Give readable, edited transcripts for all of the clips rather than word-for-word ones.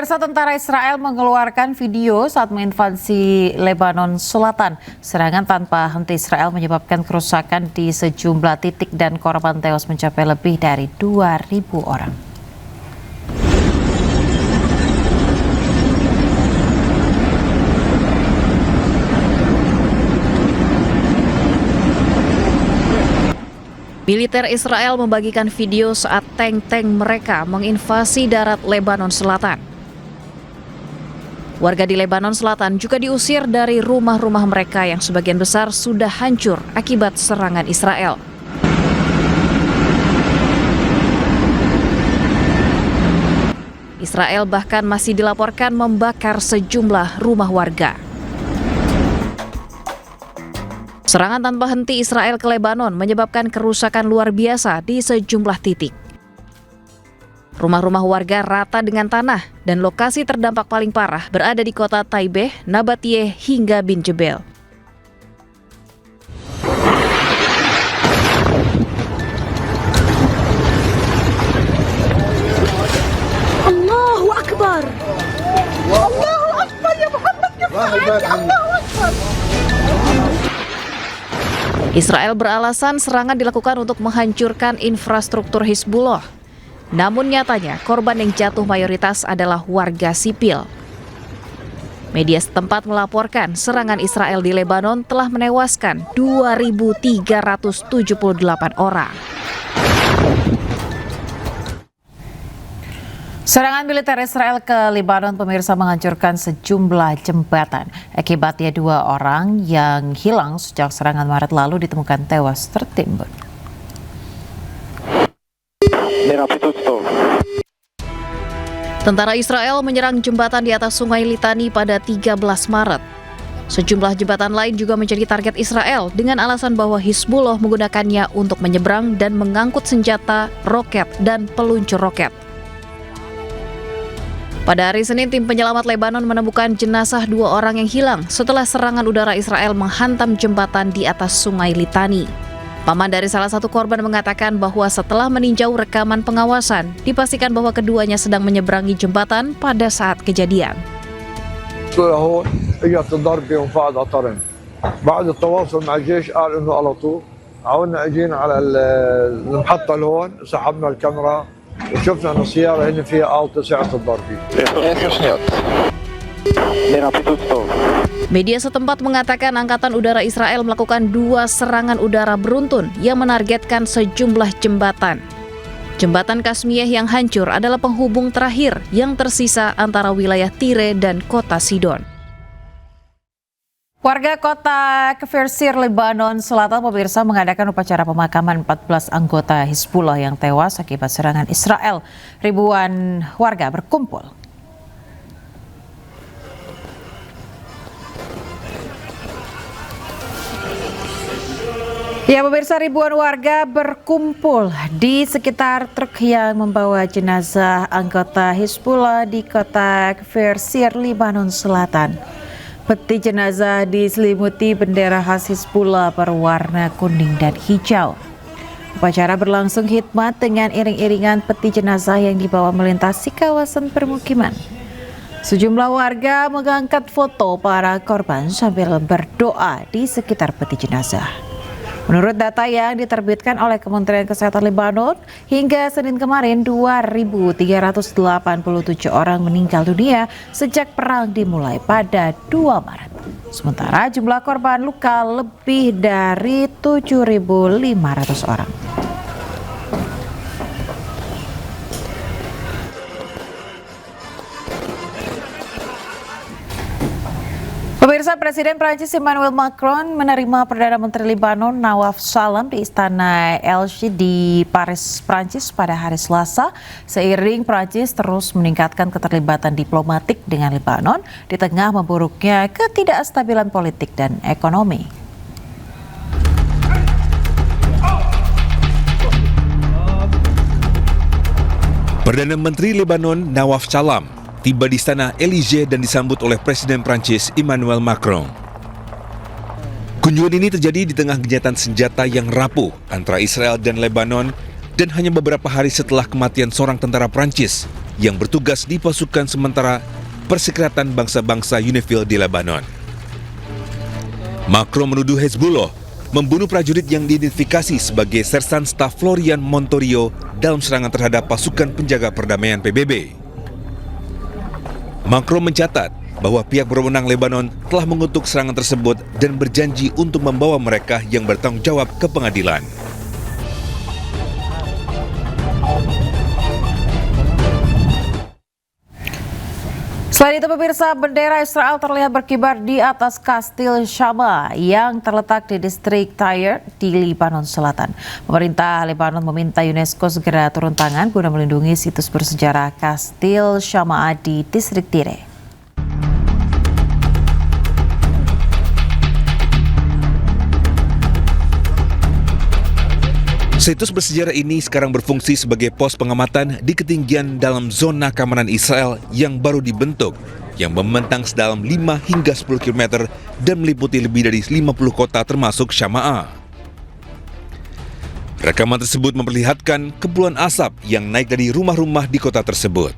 Pemirsa, tentara Israel mengeluarkan video saat menginvasi Lebanon Selatan. Serangan tanpa henti Israel menyebabkan kerusakan di sejumlah titik dan korban tewas mencapai lebih dari 2.000 orang. Militer Israel membagikan video saat tank-tank mereka menginvasi darat Lebanon Selatan. Warga di Lebanon Selatan juga diusir dari rumah-rumah mereka yang sebagian besar sudah hancur akibat serangan Israel. Israel bahkan masih dilaporkan membakar sejumlah rumah warga. Serangan tanpa henti Israel ke Lebanon menyebabkan kerusakan luar biasa di sejumlah titik. Rumah-rumah warga rata dengan tanah dan lokasi terdampak paling parah berada di kota Taibeh, Nabatiyeh hingga Bin Jebel. Allahu Akbar. Allahu Akbar ya Muhammad ya Allahu Akbar. Israel beralasan serangan dilakukan untuk menghancurkan infrastruktur Hizbullah. Namun nyatanya korban yang jatuh mayoritas adalah warga sipil. Media setempat melaporkan serangan Israel di Lebanon telah menewaskan 2.378 orang. Serangan militer Israel ke Lebanon, pemirsa, menghancurkan sejumlah jembatan. Akibatnya 2 orang yang hilang sejak serangan Maret lalu ditemukan tewas tertimbun. Tentara Israel menyerang jembatan di atas Sungai Litani pada 13 Maret. Sejumlah jembatan lain juga menjadi target Israel dengan alasan bahwa Hizbullah menggunakannya untuk menyeberang dan mengangkut senjata, roket, dan peluncur roket. Pada hari Senin, tim penyelamat Lebanon menemukan jenazah 2 orang yang hilang setelah serangan udara Israel menghantam jembatan di atas Sungai Litani. Paman dari salah satu korban mengatakan bahwa setelah meninjau rekaman pengawasan, dipastikan bahwa keduanya sedang menyeberangi jembatan pada saat kejadian. بعد التواصل مع الجيش قال انه على طول عاونا اجينا على المحطه لهون سحبنا الكاميرا وشفنا ان السياره هن فيها اوطه سعه الضرب. Media setempat mengatakan Angkatan Udara Israel melakukan 2 serangan udara beruntun yang menargetkan sejumlah jembatan. Jembatan Kasmiyeh yang hancur adalah penghubung terakhir yang tersisa antara wilayah Tire dan kota Sidon. Warga kota Kfir Sir, Lebanon Selatan, pemirsa, mengadakan upacara pemakaman 14 anggota Hizbullah yang tewas akibat serangan Israel. Ribuan warga berkumpul. Ya, pemirsa, ribuan warga berkumpul di sekitar truk yang membawa jenazah anggota Hizbullah di kota Kfir Sir, Lebanon Selatan. Peti jenazah diselimuti bendera khas Hizbullah berwarna kuning dan hijau. Upacara berlangsung hikmat dengan iring-iringan peti jenazah yang dibawa melintasi kawasan permukiman. Sejumlah warga mengangkat foto para korban sambil berdoa di sekitar peti jenazah. Menurut data yang diterbitkan oleh Kementerian Kesehatan Lebanon, hingga Senin kemarin 2.387 orang meninggal dunia sejak perang dimulai pada 2 Maret. Sementara jumlah korban luka lebih dari 7.500 orang. Pemirsa, Presiden Prancis Emmanuel Macron menerima Perdana Menteri Lebanon Nawaf Salam di Istana Elysee di Paris, Prancis pada hari Selasa, seiring Prancis terus meningkatkan keterlibatan diplomatik dengan Lebanon di tengah memburuknya ketidakstabilan politik dan ekonomi. Perdana Menteri Lebanon Nawaf Salam tiba di Istana Elysee dan disambut oleh Presiden Prancis Emmanuel Macron. Kunjungan ini terjadi di tengah gencatan senjata yang rapuh antara Israel dan Lebanon dan hanya beberapa hari setelah kematian seorang tentara Prancis yang bertugas di pasukan sementara Perserikatan Bangsa-Bangsa UNIFIL di Lebanon. Macron menuduh Hezbollah membunuh prajurit yang diidentifikasi sebagai Sersan Staf Florian Montorio dalam serangan terhadap pasukan penjaga perdamaian PBB. Macron mencatat bahwa pihak berwenang Lebanon telah mengutuk serangan tersebut dan berjanji untuk membawa mereka yang bertanggung jawab ke pengadilan. Selain itu, pemirsa, bendera Israel terlihat berkibar di atas Kastil Shama yang terletak di distrik Tyre di Lebanon Selatan. Pemerintah Lebanon meminta UNESCO segera turun tangan guna melindungi situs bersejarah Kastil Shama di distrik Tyre. Situs bersejarah ini sekarang berfungsi sebagai pos pengamatan di ketinggian dalam zona keamanan Israel yang baru dibentuk, yang membentang sedalam 5 hingga 10 km dan meliputi lebih dari 50 kota termasuk Shama'a. Rekaman tersebut memperlihatkan kepulan asap yang naik dari rumah-rumah di kota tersebut.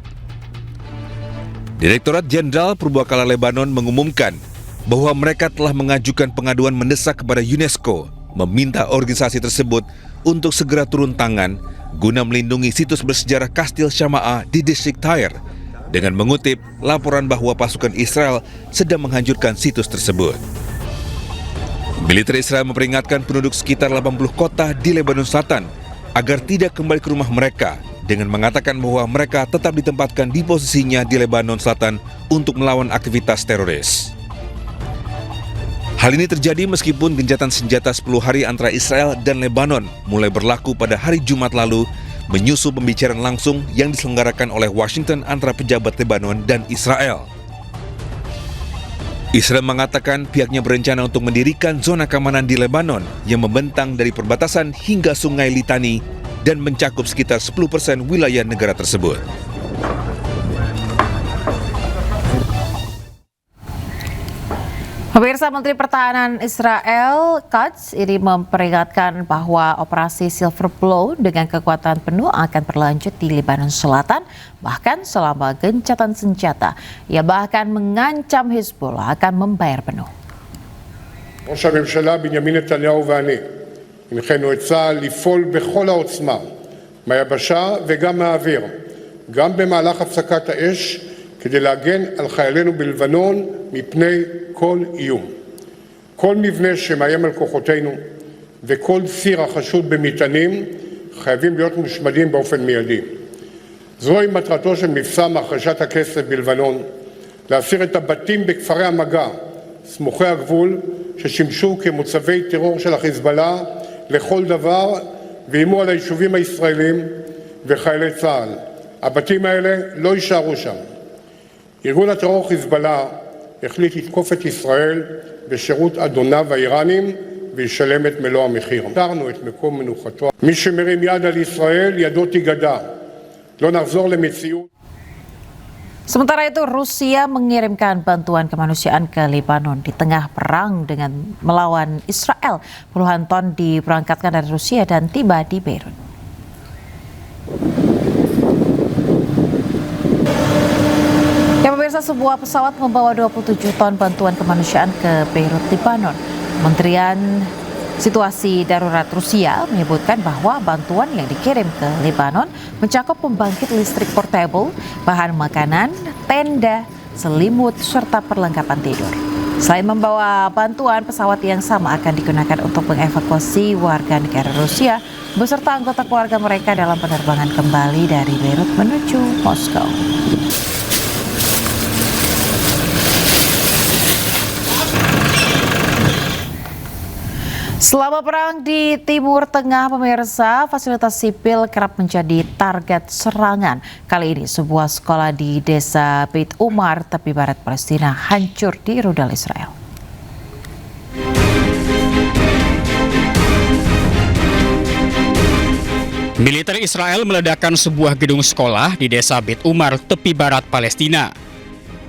Direktorat Jenderal Purbakala Lebanon mengumumkan bahwa mereka telah mengajukan pengaduan mendesak kepada UNESCO meminta organisasi tersebut untuk segera turun tangan guna melindungi situs bersejarah Kastil Shama'a di distrik Tyre dengan mengutip laporan bahwa pasukan Israel sedang menghancurkan situs tersebut. Militer Israel memperingatkan penduduk sekitar 80 kota di Lebanon Selatan agar tidak kembali ke rumah mereka dengan mengatakan bahwa mereka tetap ditempatkan di posisinya di Lebanon Selatan untuk melawan aktivitas teroris. Hal ini terjadi meskipun gencatan senjata 10 hari antara Israel dan Lebanon mulai berlaku pada hari Jumat lalu, menyusul pembicaraan langsung yang diselenggarakan oleh Washington antara pejabat Lebanon dan Israel. Israel mengatakan pihaknya berencana untuk mendirikan zona keamanan di Lebanon yang membentang dari perbatasan hingga Sungai Litani dan mencakup sekitar 10% wilayah negara tersebut. Pemirsa, Menteri Pertahanan Israel Katz ini memperingatkan bahwa operasi Silver Blow dengan kekuatan penuh akan berlanjut di Lebanon Selatan, bahkan selama gencatan senjata. Ia bahkan mengancam Hezbollah akan membayar penuh. ראש הממשלה בנימין נתניהו ואני הנחינו את צה"ל לפעול בכל העוצמה מהיבשה וגם מהאוויר, גם במהלך הפסקת האש, כדי להגן על חיילינו בלבנון מפני כל איום. כל מבנה שמאיים על כוחותינו וכל ציר החשוד במטענים חייבים להיות מושמדים באופן מיידי. זוהי מטרתו של מבצע מחרשת הכסף בלבנון, להסיר את הבתים בכפרי המגע, סמוכי הגבול, ששימשו כמוצבי טרור של החיזבאללה לכל דבר ואיימו על היישובים הישראלים וחיילי צה"ל. הבתים האלה לא יישארו שם. ארגון הטרור חיזבאללה החליט לתקוף את ישראל בשירות אדוניו האיראנים וישלם את מלוא המחיר. התרנו את מקום מנוחתו. מי שמרים יד על ישראל ידו תיגדע. לא נחזור למציאות. Sementara itu, Rusia mengirimkan bantuan kemanusiaan ke Lebanon di tengah perang dengan melawan Israel. Puluhan ton diberangkatkan dari Rusia dan tiba di Beirut. Ya pemirsa, sebuah pesawat membawa 27 ton bantuan kemanusiaan ke Beirut, Lebanon. Kementerian Situasi Darurat Rusia menyebutkan bahwa bantuan yang dikirim ke Lebanon mencakup pembangkit listrik portable, bahan makanan, tenda, selimut, serta perlengkapan tidur. Selain membawa bantuan, pesawat yang sama akan digunakan untuk mengevakuasi warga negara Rusia beserta anggota keluarga mereka dalam penerbangan kembali dari Beirut menuju Moskow. Selama perang di Timur Tengah, pemirsa, fasilitas sipil kerap menjadi target serangan. Kali ini sebuah sekolah di desa Beit Umar, tepi barat Palestina, hancur di rudal Israel. Militer Israel meledakkan sebuah gedung sekolah di desa Beit Umar, tepi barat Palestina.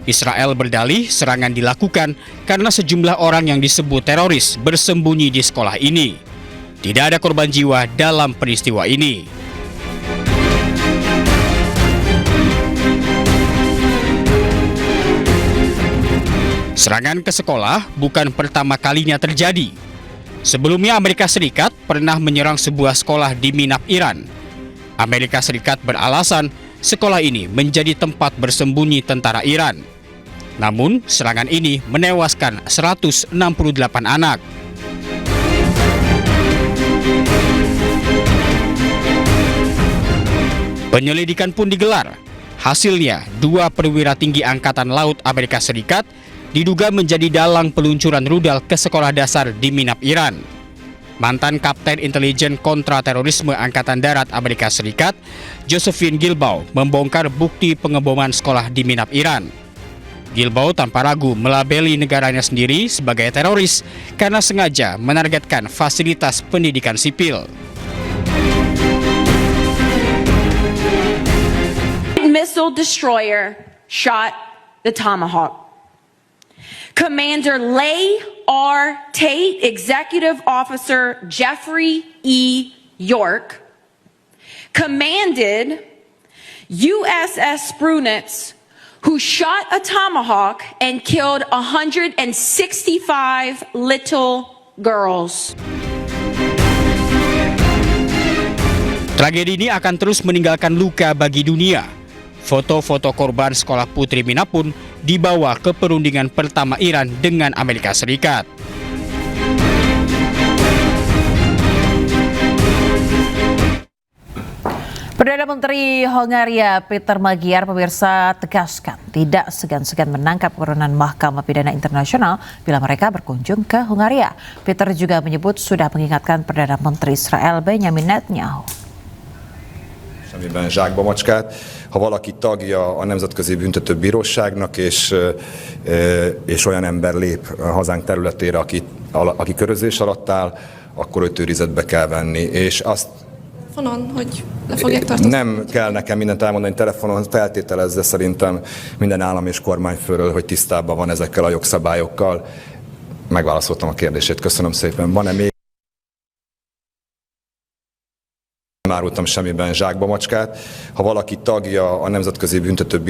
Israel berdalih serangan dilakukan karena sejumlah orang yang disebut teroris bersembunyi di sekolah ini. Tidak ada korban jiwa dalam peristiwa ini. Serangan ke sekolah bukan pertama kalinya terjadi. Sebelumnya Amerika Serikat pernah menyerang sebuah sekolah di Minap, Iran. Amerika Serikat beralasan sekolah ini menjadi tempat bersembunyi tentara Iran. Namun, serangan ini menewaskan 168 anak. Penyelidikan pun digelar. Hasilnya, 2 perwira tinggi Angkatan Laut Amerika Serikat diduga menjadi dalang peluncuran rudal ke sekolah dasar di Minap, Iran. Mantan Kapten Intelijen Kontraterorisme Angkatan Darat Amerika Serikat, Josephine Gilboa, membongkar bukti pengeboman sekolah di Minap, Iran. Gilboa tanpa ragu melabeli negaranya sendiri sebagai teroris karena sengaja menargetkan fasilitas pendidikan sipil. Missile destroyer shot the Tomahawk. Commander Leigh R. Tate, Executive Officer Jeffrey E. York, commanded USS Sprunitz, who shot a Tomahawk and killed 165 little girls. Tragedi ini akan terus meninggalkan luka bagi dunia. Foto-foto korban sekolah putri Minap pun dibawa ke perundingan pertama Iran dengan Amerika Serikat. Perdana Menteri Hongaria Peter Magyar pemirsa tegaskan tidak segan-segan menangkap buronan Mahkamah Pidana Internasional bila mereka berkunjung ke Hongaria. Peter juga menyebut sudah mengingatkan Perdana Menteri Israel Benjamin Netanyahu. Semmiben zsákba macskát. Ha valaki tagja a Nemzetközi Büntetőbíróságnak, és olyan ember lép a hazánk területére, aki körözés alatt áll, akkor őt őrizetbe kell venni. És azt Fonon, hogy le fogják tartani. nem kell nekem mindent elmondani telefonon, feltételezze szerintem minden állam és kormányfőről, hogy tisztában van ezekkel a jogszabályokkal. Megválaszoltam a kérdését, köszönöm szépen. Van-e még? Nem árultam semmiben zsákba macskát. Ha valaki tagja a Nemzetközi Büntetőbíróságnak,